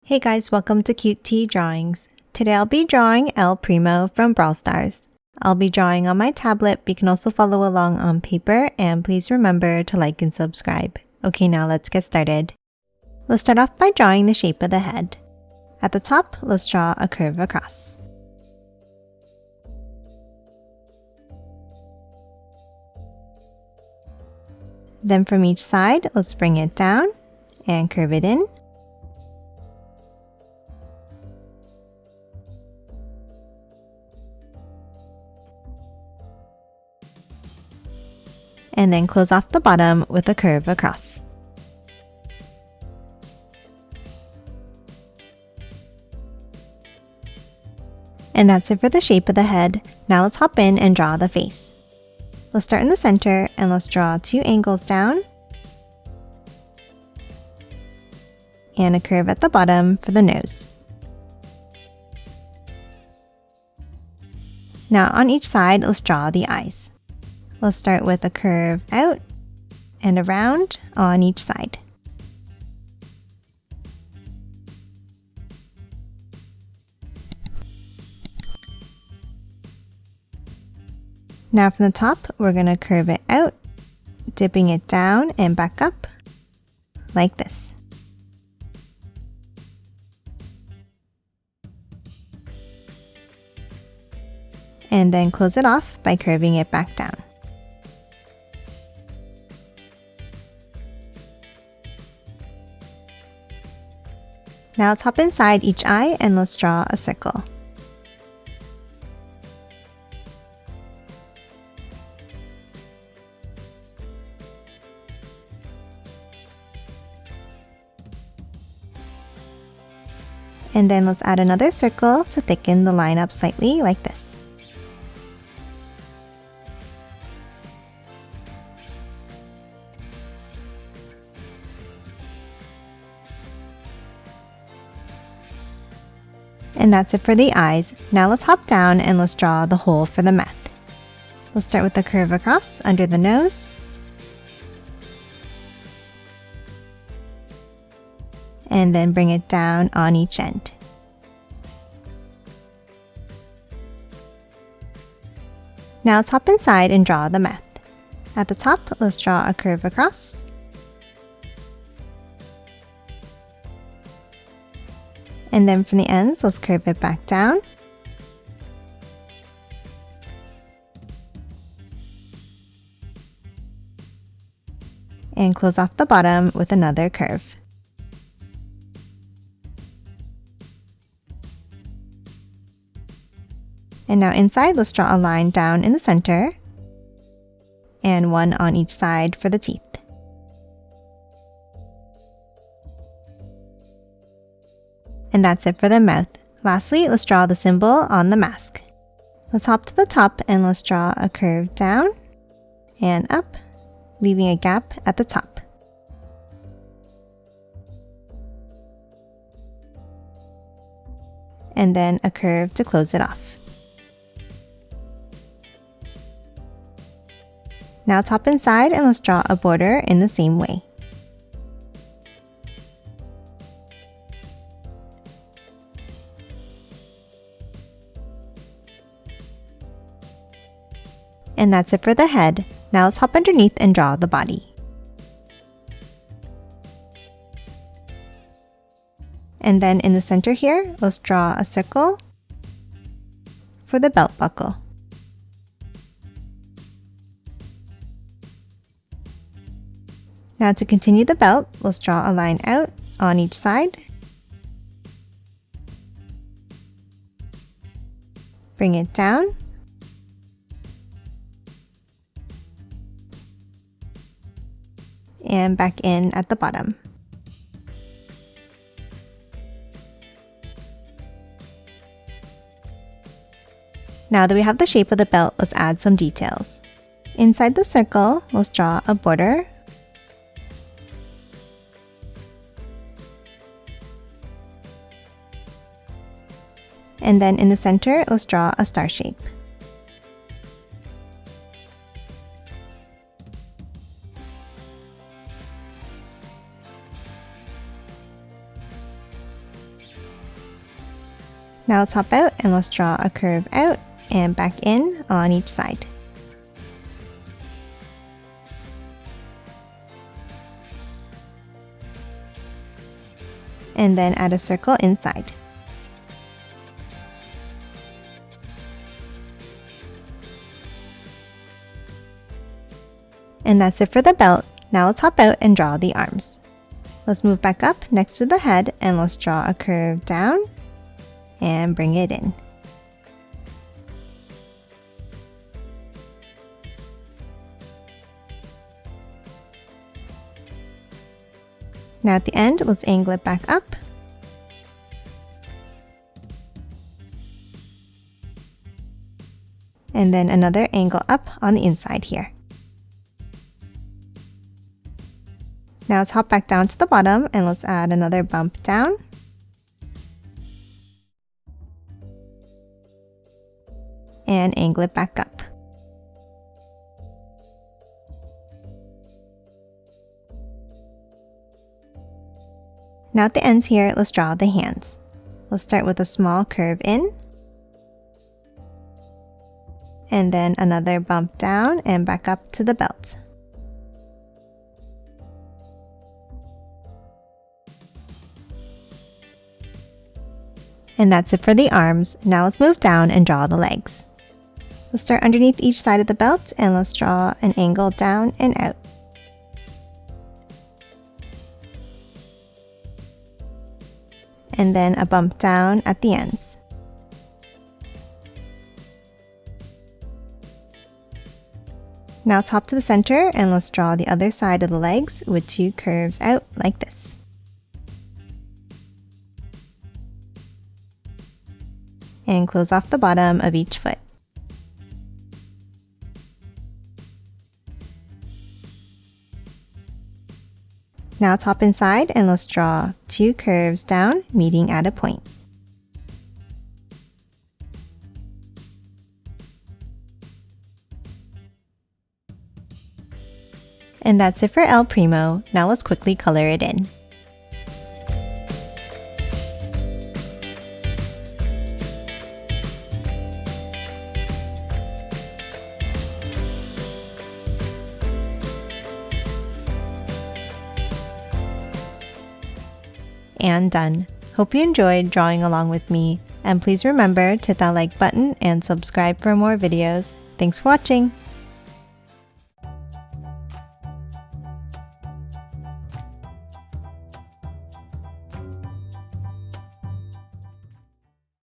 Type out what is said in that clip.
Hey guys, welcome to Cute Tea Drawings. Today I'll be drawing El Primo from Brawl Stars. I'll be drawing on my tablet, but you can also follow along on paper, and please remember to like and subscribe. Okay, now let's get started. Let's start off by drawing the shape of the head. At the top, let's draw a curve across. Then from each side, let's bring it down and curve it in. And then close off the bottom with a curve across. And that's it for the shape of the head. Now let's hop in and draw the face. Let's start in the center and let's draw 2 angles down and a curve at the bottom for the nose. Now on each side, let's draw the eyes. Let's start with a curve out and around on each side. Now from the top, we're going to curve it out, dipping it down and back up like this. And then close it off by curving it back down. Now let's hop inside each eye and let's draw a circle. And then let's add another circle to thicken the line up slightly like this. And that's it for the eyes. Now let's hop down and let's draw the hole for the mouth. Let's start with a curve across under the nose. And then bring it down on each end. Now let's hop inside and draw the mouth. At the top, let's draw a curve across. And then from the ends, let's curve it back down. And close off the bottom with another curve. And now inside, let's draw a line down in the center and one on each side for the teeth. And that's it for the mouth. Lastly, let's draw the symbol on the mask. Let's hop to the top and let's draw a curve down and up, leaving a gap at the top. And then a curve to close it off. Now let's hop inside and let's draw a border in the same way. And that's it for the head. Now let's hop underneath and draw the body. And then in the center here, let's draw a circle for the belt buckle. Now to continue the belt, let's draw a line out on each side. Bring it down. And back in at the bottom. Now that we have the shape of the belt, let's add some details. Inside the circle, let's draw a border. And then in the center, let's draw a star shape. Now let's hop out and let's draw a curve out and back in on each side. And then add a circle inside. And that's it for the belt. Now let's hop out and draw the arms. Let's move back up next to the head and let's draw a curve down and bring it in. Now at the end, let's angle it back up. And then another angle up on the inside here. Now let's hop back down to the bottom and let's add another bump down. And angle it back up. Now at the ends here, let's draw the hands. Let's start with a small curve in. And then another bump down and back up to the belt. And that's it for the arms. Now let's move down and draw the legs. Let's start underneath each side of the belt and let's draw an angle down and out. And then a bump down at the ends. Now let's hop to the center and let's draw the other side of the legs with two curves out like this. And close off the bottom of each foot. Now let's hop inside and let's draw two curves down, meeting at a point. And that's it for El Primo. Now let's quickly color it in. And done. Hope you enjoyed drawing along with me, and please remember to hit that like button and subscribe for more videos. Thanks for watching!